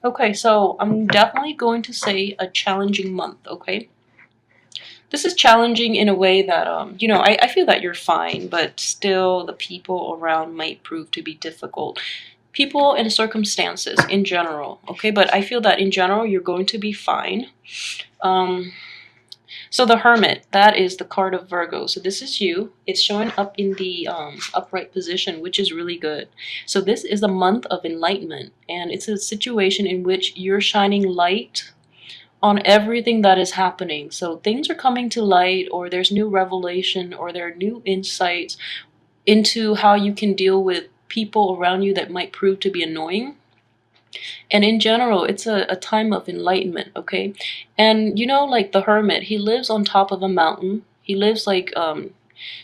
Okay, so I'm definitely going to say a challenging month, okay? This is challenging in a way that, I feel that you're fine, but still the people around might prove to be difficult. People and circumstances in general, okay? But I feel that in general, you're going to be fine. Um, so the Hermit, that is the card of Virgo. So this is you. It's showing up in the upright position, which is really good. So this is a month of enlightenment, and it's a situation in which you're shining light on everything that is happening. So things are coming to light, or there's new revelation, or there are new insights into how you can deal with people around you that might prove to be annoying. And in general, it's a time of enlightenment, okay? And like the Hermit, he lives on top of a mountain. He lives like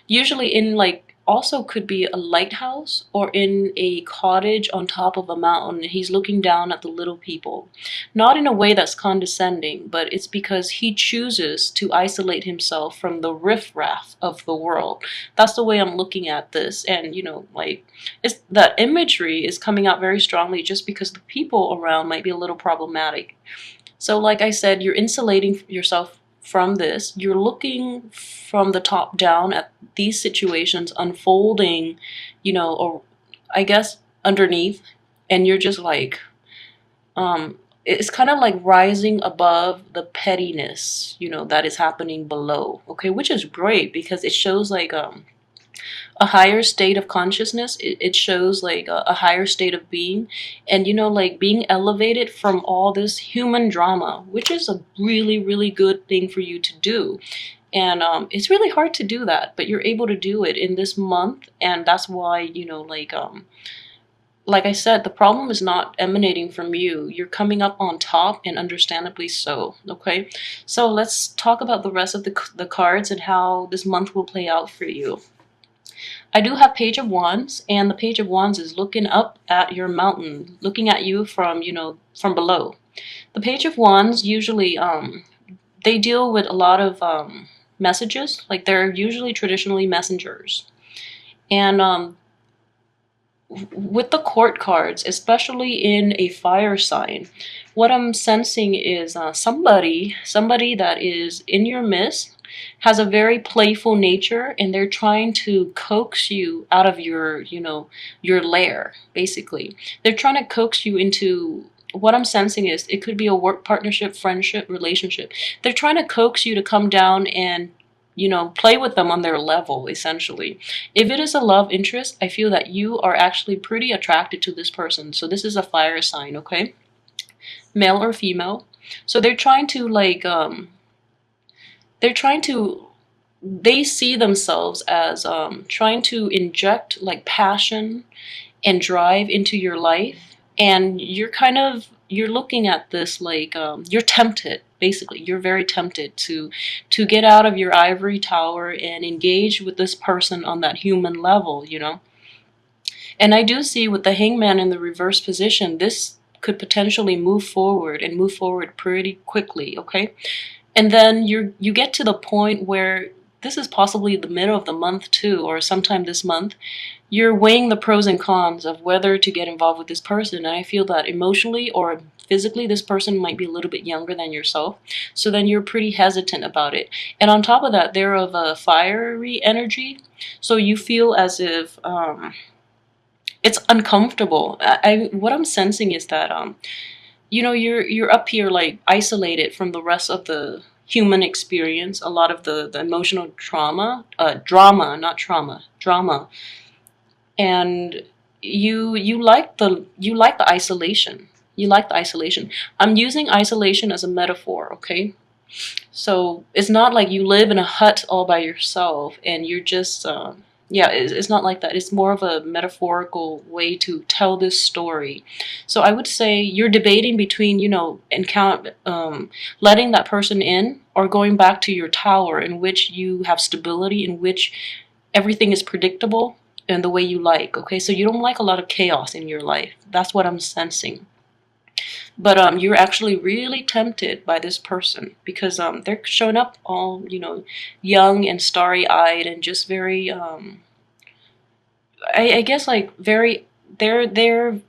usually in like also could be a lighthouse or in a cottage on top of a mountain. He's looking down at the little people, not in a way that's condescending, but it's because he chooses to isolate himself from the riffraff of the world. That's the way I'm looking at this. And like it's that imagery is coming out very strongly just because the people around might be a little problematic. So like I said, you're insulating yourself from this. You're looking from the top down at these situations unfolding, or I guess underneath, and you're just like, it's kind of like rising above the pettiness, that is happening below. Okay, which is great because it shows like a higher state of consciousness. It shows like a higher state of being, and like being elevated from all this human drama, which is a really really good thing for you to do. And it's really hard to do that, but you're able to do it in this month. And that's why like I said, the problem is not emanating from you. You're coming up on top, and understandably so. Okay, so let's talk about the rest of the cards and how this month will play out for you. I do have Page of Wands, and the Page of Wands is looking up at your mountain, looking at you from, from below. The Page of Wands usually, they deal with a lot of messages, like they're usually traditionally messengers. And with the court cards, especially in a fire sign, what I'm sensing is somebody that is in your midst has a very playful nature, and they're trying to coax you out of your lair. Basically, they're trying to coax you into, what I'm sensing is it could be a work partnership, friendship, relationship. They're trying to coax you to come down and play with them on their level, essentially. If it is a love interest, I feel that you are actually pretty attracted to this person. So this is a fire sign, okay? Male or female. So they're trying to like they're trying to they see themselves as trying to inject like passion and drive into your life. And you're looking at this like you're tempted. Basically, you're very tempted to get out of your ivory tower and engage with this person on that human level. And I do see with the Hangman in the reverse position, this could potentially move forward, and move forward pretty quickly. Okay, and then you get to the point where this is possibly the middle of the month too, or sometime this month. You're weighing the pros and cons of whether to get involved with this person. And I feel that emotionally or physically, this person might be a little bit younger than yourself. So then you're pretty hesitant about it. And on top of that, they're of a fiery energy. So you feel as if it's uncomfortable. What I'm sensing is that you're up here like isolated from the rest of the human experience, a lot of the emotional drama, not trauma, drama. And you like the isolation. You like the isolation. I'm using isolation as a metaphor, okay? So it's not like you live in a hut all by yourself and you're just yeah, it's not like that. It's more of a metaphorical way to tell this story. So I would say you're debating between, letting that person in, or going back to your tower in which you have stability, in which everything is predictable and the way you like. Okay, so you don't like a lot of chaos in your life. That's what I'm sensing. But you're actually really tempted by this person because they're showing up all young and starry eyed and just very I guess like very they're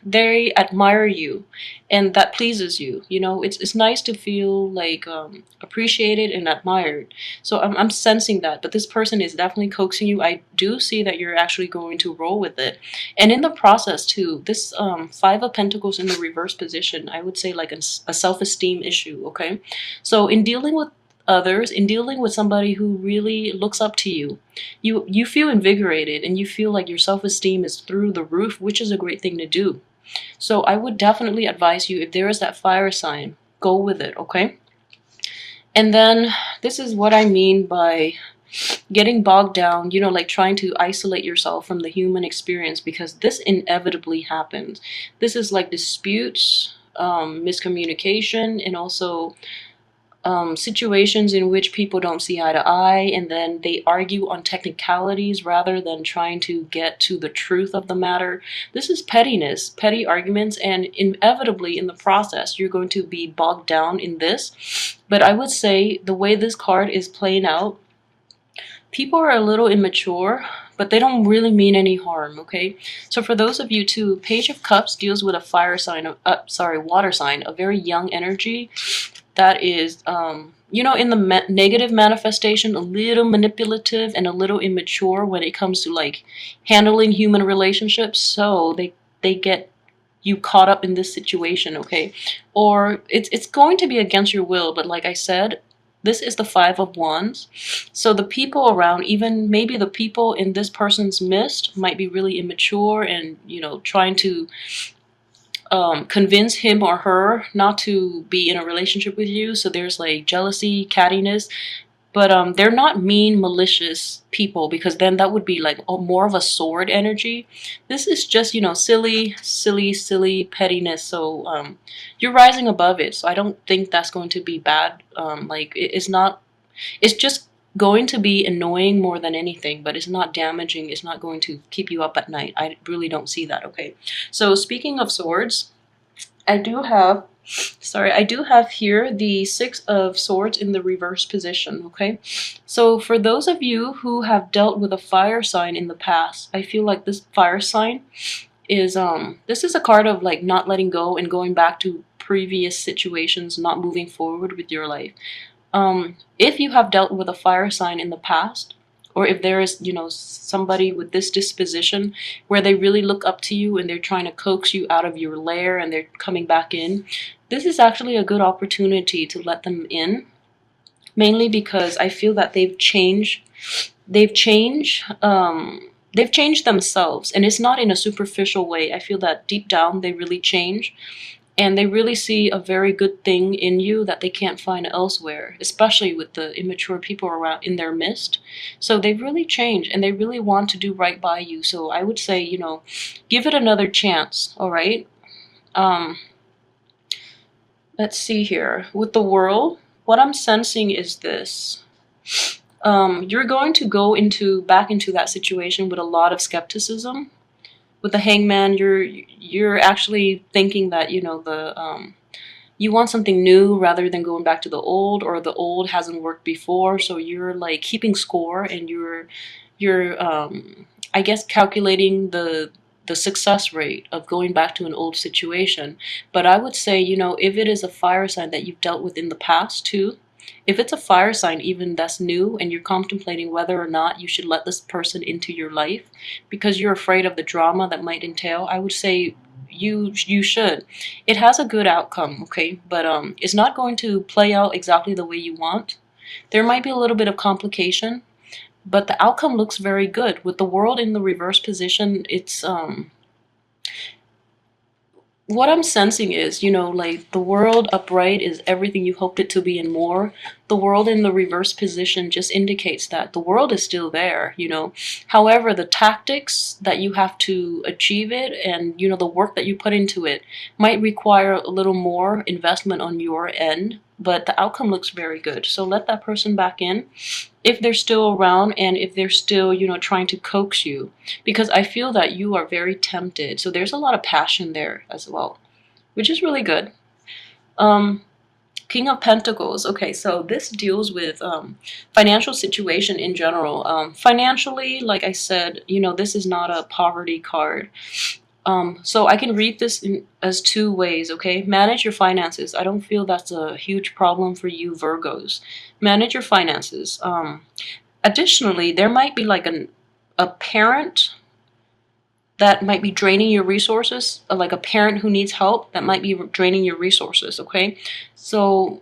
they admire you, and that pleases you. You know, it's nice to feel like appreciated and admired. So I'm sensing that, but this person is definitely coaxing you. I do see that you're actually going to roll with it, and in the process too, this Five of Pentacles in the reverse position, I would say like a self-esteem issue. Okay, so in dealing with others, in dealing with somebody who really looks up to you, you feel invigorated and you feel like your self-esteem is through the roof, which is a great thing to do. So I would definitely advise you, if there is that fire sign, go with it, okay? And then this is what I mean by getting bogged down, you know, like trying to isolate yourself from the human experience, because this inevitably happens. This is like disputes, miscommunication, and also situations in which people don't see eye to eye, and then they argue on technicalities rather than trying to get to the truth of the matter. This is pettiness, petty arguments, and inevitably in the process, you're going to be bogged down in this. But I would say the way this card is playing out, people are a little immature, but they don't really mean any harm, okay? So for those of you too, Page of Cups deals with a fire sign, water sign, a very young energy that is, you know, in the negative manifestation, a little manipulative and a little immature when it comes to like handling human relationships. So they get you caught up in this situation, okay? Or it's going to be against your will, but like I said, this is the Five of Wands. So the people around, even maybe the people in this person's midst, might be really immature and, you know, trying to convince him or her not to be in a relationship with you. So there's like jealousy, cattiness, but they're not mean, malicious people, because then that would be like more of a sword energy. This is just, you know, silly pettiness. So you're rising above it. So I don't think that's going to be bad. Like it's not. It's just going to be annoying more than anything, but it's not damaging. It's not going to keep you up at night. I really don't see that, okay? So speaking of swords, I do have here the Six of Swords in the reverse position, okay? So for those of you who have dealt with a fire sign in the past, I feel like this fire sign is, this is a card of like not letting go and going back to previous situations, not moving forward with your life. If you have dealt with a fire sign in the past, or if there is, you know, somebody with this disposition where they really look up to you and they're trying to coax you out of your lair and they're coming back in, this is actually a good opportunity to let them in, mainly because I feel that they've changed themselves, and it's not in a superficial way. I feel that deep down they really change. And they really see a very good thing in you that they can't find elsewhere, especially with the immature people around in their midst. So they've really changed and they really want to do right by you. So I would say, you know, give it another chance, all right? Let's see here. With the World, what I'm sensing is this. You're going to go back into that situation with a lot of skepticism. With the Hangman, you're actually thinking that, you know, you want something new rather than going back to the old, or the old hasn't worked before. So you're like keeping score, and you're I guess calculating the success rate of going back to an old situation. But I would say, you know, if it is a fire sign that you've dealt with in the past too, if it's a fire sign even that's new and you're contemplating whether or not you should let this person into your life because you're afraid of the drama that might entail, I would say you should. It has a good outcome, okay? But it's not going to play out exactly the way you want. There might be a little bit of complication, but the outcome looks very good. With the World in the reverse position, it's what I'm sensing is, you know, like the World upright is everything you hoped it to be and more. The World in the reverse position just indicates that the world is still there, you know. However, the tactics that you have to achieve it and, you know, the work that you put into it might require a little more investment on your end, but the outcome looks very good. So let that person back in if they're still around and if they're still, you know, trying to coax you, because I feel that you are very tempted. So there's a lot of passion there as well, which is really good. King of Pentacles. Okay, so this deals with financial situation in general. Financially, like I said, you know, this is not a poverty card. So I can read this as two ways, okay? Manage your finances. I don't feel that's a huge problem for you Virgos. Manage your finances. Additionally, there might be like a parent that might be draining your resources, like a parent who needs help that might be draining your resources, okay? So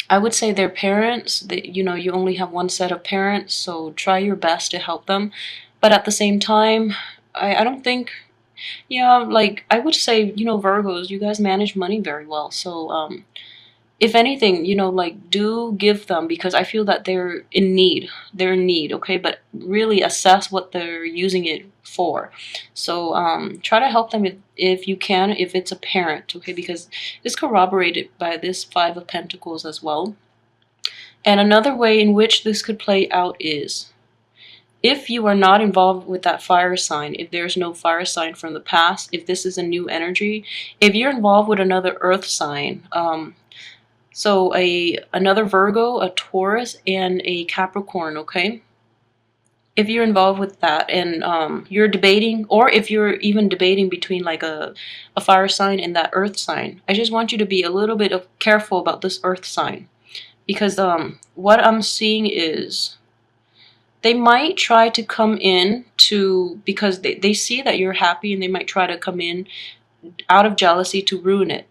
I would say their parents, that you only have one set of parents, so try your best to help them. But at the same time, I don't think, yeah, like I would say, Virgos, you guys manage money very well. So if anything, like do give them, because I feel that they're in need. They're in need, okay? But really assess what they're using it for. So try to help them if you can, if it's a parent, okay? Because it's corroborated by this Five of Pentacles as well. And another way in which this could play out is if you are not involved with that fire sign, if there's no fire sign from the past, if this is a new energy, if you're involved with another earth sign, so another Virgo, a Taurus, and a Capricorn, okay? If you're involved with that and you're debating, or if you're even debating between like a fire sign and that earth sign, I just want you to be a little bit careful about this earth sign. Because what I'm seeing is they might try to come in because they see that you're happy, and they might try to come in out of jealousy to ruin it.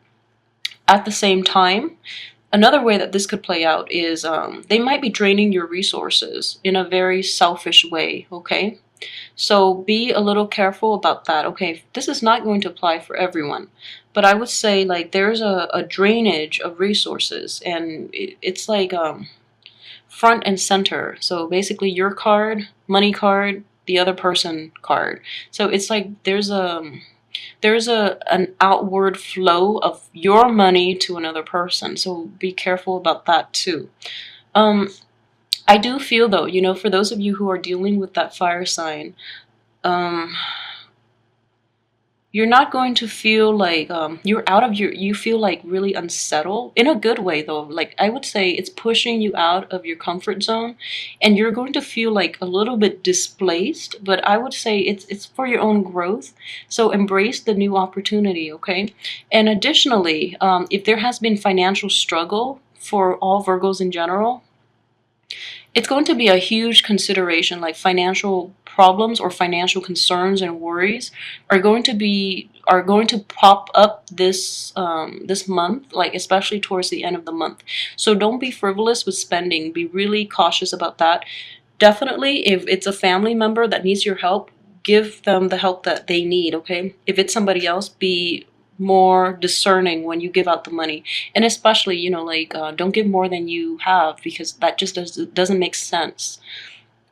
At the same time, another way that this could play out is they might be draining your resources in a very selfish way, okay? So be a little careful about that, okay? This is not going to apply for everyone, but I would say like there's a drainage of resources, and it's like front and center. So basically your card, money card, the other person card. So it's like there's an outward flow of your money to another person. So be careful about that too. I do feel though, for those of you who are dealing with that fire sign, you're not going to feel like you feel like really unsettled in a good way though. Like I would say it's pushing you out of your comfort zone, and you're going to feel like a little bit displaced, but I would say it's for your own growth. So embrace the new opportunity, okay? And additionally, if there has been financial struggle for all Virgos in general, it's going to be a huge consideration. Like financial problems or financial concerns and worries are going to pop up this month, like especially towards the end of the month. So don't be frivolous with spending. Be really cautious about that. Definitely, if it's a family member that needs your help, give them the help that they need, okay? If it's somebody else, be more discerning when you give out the money. And especially, don't give more than you have, because that just doesn't make sense.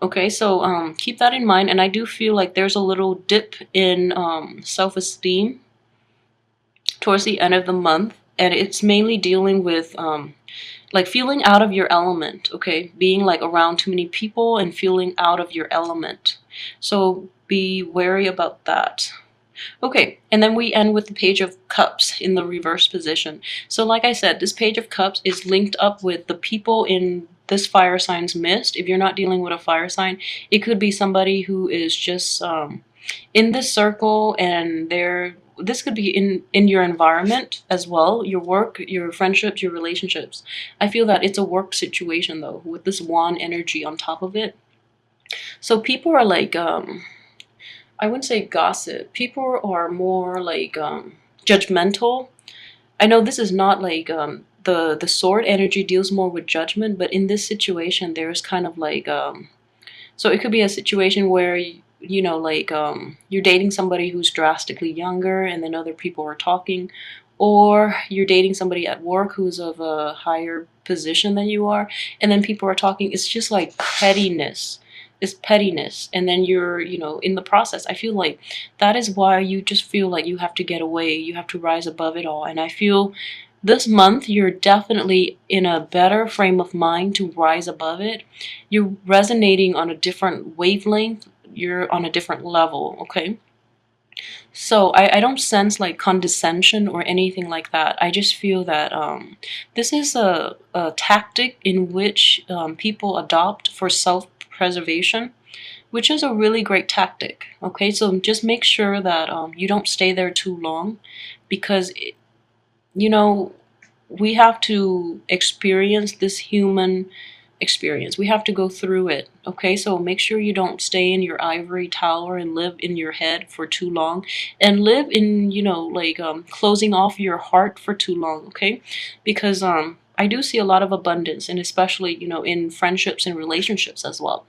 Okay, so keep that in mind. And I do feel like there's a little dip in self-esteem towards the end of the month, and it's mainly dealing with like feeling out of your element, okay? Being like around too many people and feeling out of your element. So be wary about that. Okay, and then we end with the Page of Cups in the reverse position. So like I said, this Page of Cups is linked up with the people in this fire sign's midst. If you're not dealing with a fire sign, it could be somebody who is just in this circle, and this could be in your environment as well, your work, your friendships, your relationships. I feel that it's a work situation though, with this wand energy on top of it. So people are like I wouldn't say gossip. People are more like judgmental. I know this is not like the sword energy deals more with judgment, but in this situation, there's kind of like so it could be a situation where you're dating somebody who's drastically younger, and then other people are talking, or you're dating somebody at work who's of a higher position than you are, and then people are talking. It's just like pettiness. Is pettiness, and then you're in the process. I feel like that is why you just feel like you have to get away, you have to rise above it all. And I feel this month you're definitely in a better frame of mind to rise above it. You're resonating on a different wavelength, you're on a different level, okay? So I don't sense like condescension or anything like that. I just feel that this is a tactic in which people adopt for self-preservation, which is a really great tactic. Okay, so just make sure that you don't stay there too long, because you know, we have to experience this human experience. We have to go through it. Okay, so make sure you don't stay in your ivory tower and live in your head for too long, and live in, like closing off your heart for too long. Okay, because I do see a lot of abundance, and especially in friendships and relationships as well.